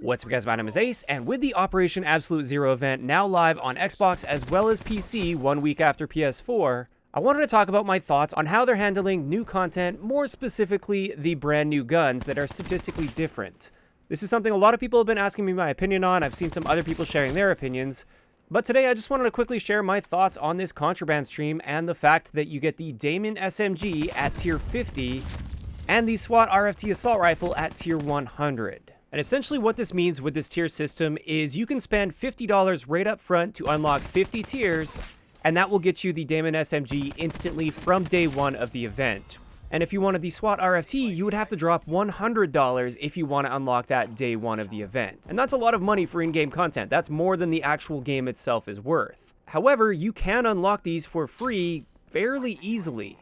What's up guys, my name is Ace, and with the Operation Absolute Zero event now live on Xbox as well as PC 1 week after PS4, I wanted to talk about my thoughts on how they're handling new content, more specifically the brand new guns that are statistically different. This is something a lot of people have been asking me my opinion on. I've seen some other people sharing their opinions, but today I just wanted to quickly share my thoughts on this contraband stream and the fact that you get the Daemon SMG at tier 50 and the SWAT RFT assault rifle at tier 100. And essentially what this means with this tier system is you can spend $50 right up front to unlock 50 tiers, and that will get you the Daemon SMG instantly from day one of the event. And if you wanted the SWAT RFT, you would have to drop $100 if you want to unlock that day one of the event. And that's a lot of money for in-game content. That's more than the actual game itself is worth. However, you can unlock these for free fairly easily,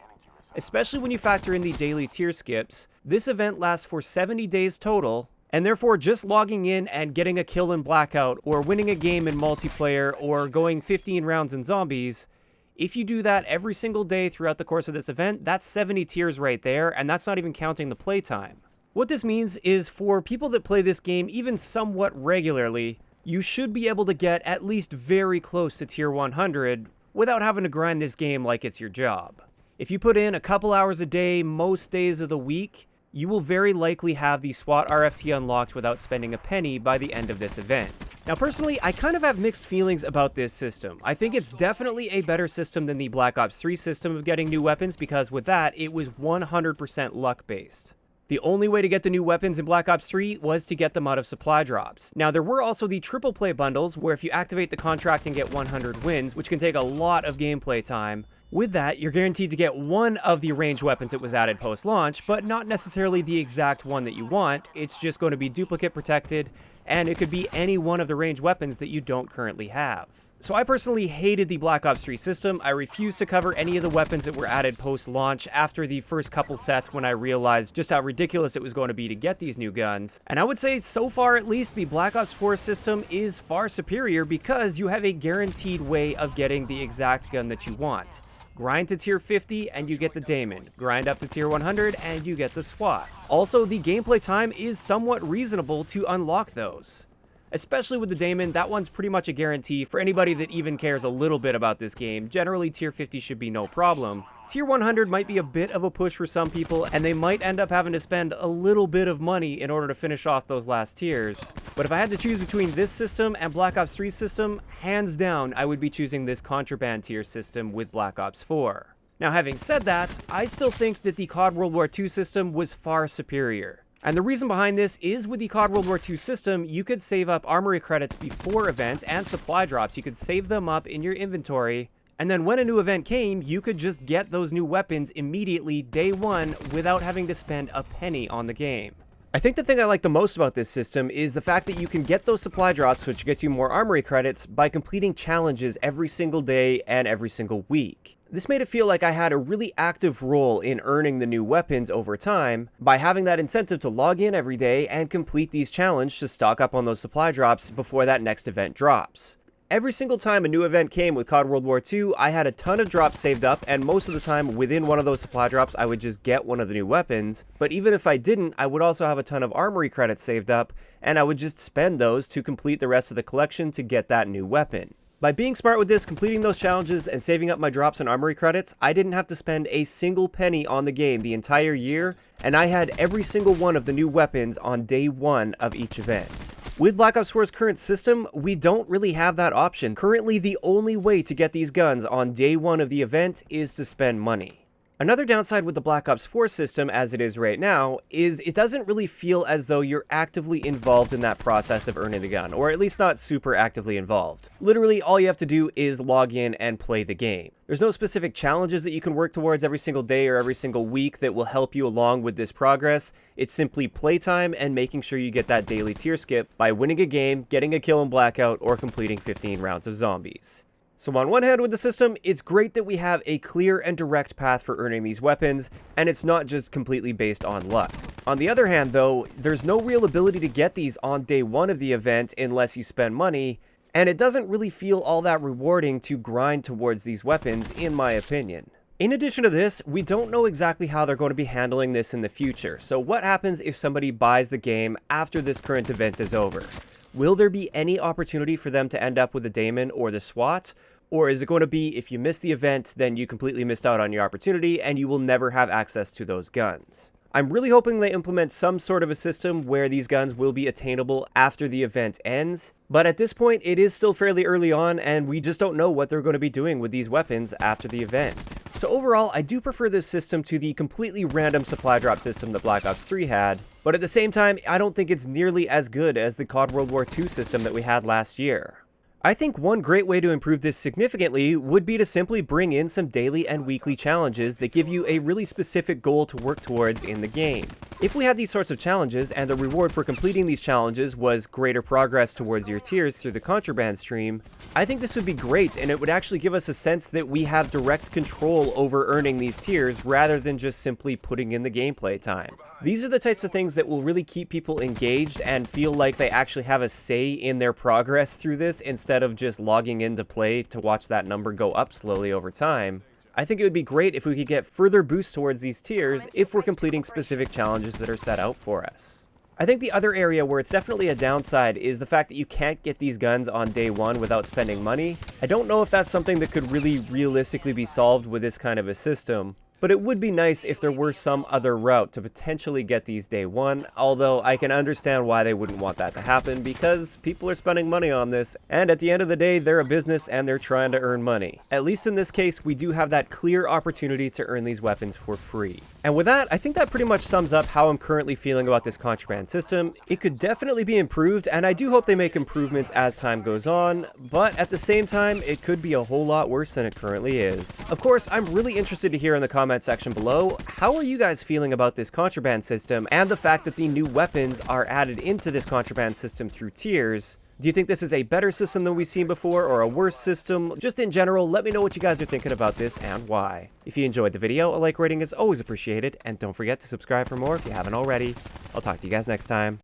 especially when you factor in the daily tier skips. This event lasts for 70 days total, and therefore just logging in and getting a kill in Blackout, or winning a game in multiplayer, or going 15 rounds in zombies, if you do that every single day throughout the course of this event, that's 70 tiers right there, and that's not even counting the playtime. What this means is for people that play this game even somewhat regularly, you should be able to get at least very close to tier 100 without having to grind this game like it's your job. If you put in a couple hours a day, most days of the week, you will very likely have the SWAT RFT unlocked without spending a penny by the end of this event. Now personally, I kind of have mixed feelings about this system. I think it's definitely a better system than the Black Ops 3 system of getting new weapons, because with that, it was 100% luck based. The only way to get the new weapons in Black Ops 3 was to get them out of supply drops. Now there were also the triple play bundles, where if you activate the contract and get 100 wins, which can take a lot of gameplay time, with that, you're guaranteed to get one of the ranged weapons that was added post-launch, but not necessarily the exact one that you want. It's just going to be duplicate protected, and it could be any one of the ranged weapons that you don't currently have. So I personally hated the Black Ops 3 system. I refused to cover any of the weapons that were added post-launch after the first couple sets, when I realized just how ridiculous it was going to be to get these new guns. And I would say, so far at least, the Black Ops 4 system is far superior because you have a guaranteed way of getting the exact gun that you want. Grind to tier 50 and you get the Daemon. Grind up to tier 100 and you get the SWAT. Also, the gameplay time is somewhat reasonable to unlock those. Especially with the Daemon, that one's pretty much a guarantee for anybody that even cares a little bit about this game. Generally, tier 50 should be no problem. Tier 100 might be a bit of a push for some people, and they might end up having to spend a little bit of money in order to finish off those last tiers. But if I had to choose between this system and Black Ops 3 system, hands down, I would be choosing this contraband tier system with Black Ops 4. Now, having said that, I still think that the COD World War II system was far superior. And the reason behind this is with the COD World War II system, you could save up armory credits before events and supply drops. You could save them up in your inventory, and then when a new event came, you could just get those new weapons immediately day one without having to spend a penny on the game. I think the thing I like the most about this system is the fact that you can get those supply drops, which gets you more armory credits, by completing challenges every single day and every single week. This made it feel like I had a really active role in earning the new weapons over time by having that incentive to log in every day and complete these challenges to stock up on those supply drops before that next event drops. Every single time a new event came with COD World War II, I had a ton of drops saved up, and most of the time within one of those supply drops I would just get one of the new weapons. But even if I didn't, I would also have a ton of armory credits saved up, and I would just spend those to complete the rest of the collection to get that new weapon. By being smart with this, completing those challenges, and saving up my drops and armory credits, I didn't have to spend a single penny on the game the entire year, and I had every single one of the new weapons on day one of each event. With Black Ops 4's current system, we don't really have that option. Currently, the only way to get these guns on day one of the event is to spend money. Another downside with the Black Ops 4 system as it is right now is it doesn't really feel as though you're actively involved in that process of earning the gun, or at least not super actively involved. Literally, all you have to do is log in and play the game. There's no specific challenges that you can work towards every single day or every single week that will help you along with this progress. It's simply playtime and making sure you get that daily tier skip by winning a game, getting a kill in Blackout, or completing 15 rounds of zombies. So on one hand with the system, it's great that we have a clear and direct path for earning these weapons, and it's not just completely based on luck. On the other hand though, there's no real ability to get these on day one of the event unless you spend money, and it doesn't really feel all that rewarding to grind towards these weapons, in my opinion. In addition to this, we don't know exactly how they're going to be handling this in the future. So what happens if somebody buys the game after this current event is over? Will there be any opportunity for them to end up with the Daemon or the SWAT? Or is it going to be if you miss the event, then you completely missed out on your opportunity and you will never have access to those guns? I'm really hoping they implement some sort of a system where these guns will be attainable after the event ends, but at this point it is still fairly early on and we just don't know what they're going to be doing with these weapons after the event. So overall, I do prefer this system to the completely random supply drop system that Black Ops 3 had, but at the same time, I don't think it's nearly as good as the COD World War II system that we had last year. I think one great way to improve this significantly would be to simply bring in some daily and weekly challenges that give you a really specific goal to work towards in the game. If we had these sorts of challenges and the reward for completing these challenges was greater progress towards your tiers through the contraband stream, I think this would be great and it would actually give us a sense that we have direct control over earning these tiers rather than just simply putting in the gameplay time. These are the types of things that will really keep people engaged and feel like they actually have a say in their progress through this instead of just logging in to play to watch that number go up slowly over time. I think it would be great if we could get further boosts towards these tiers if we're completing specific challenges that are set out for us. I think the other area where it's definitely a downside is the fact that you can't get these guns on day one without spending money. I don't know if that's something that could really realistically be solved with this kind of a system. But it would be nice if there were some other route to potentially get these day one, although I can understand why they wouldn't want that to happen because people are spending money on this, and at the end of the day, they're a business and they're trying to earn money. At least in this case, we do have that clear opportunity to earn these weapons for free. And with that, I think that pretty much sums up how I'm currently feeling about this contraband system. It could definitely be improved, and I do hope they make improvements as time goes on, but at the same time, it could be a whole lot worse than it currently is. Of course, I'm really interested to hear in the comments section below, how are you guys feeling about this contraband system and the fact that the new weapons are added into this contraband system through tiers? Do you think this is a better system than we've seen before or a worse system? Just in general, let me know what you guys are thinking about this and why. If you enjoyed the video, a like rating is always appreciated, and don't forget to subscribe for more if you haven't already. I'll talk to you guys next time.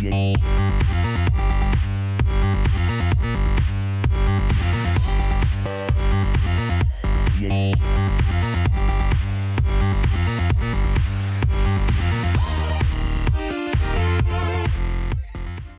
Yeah.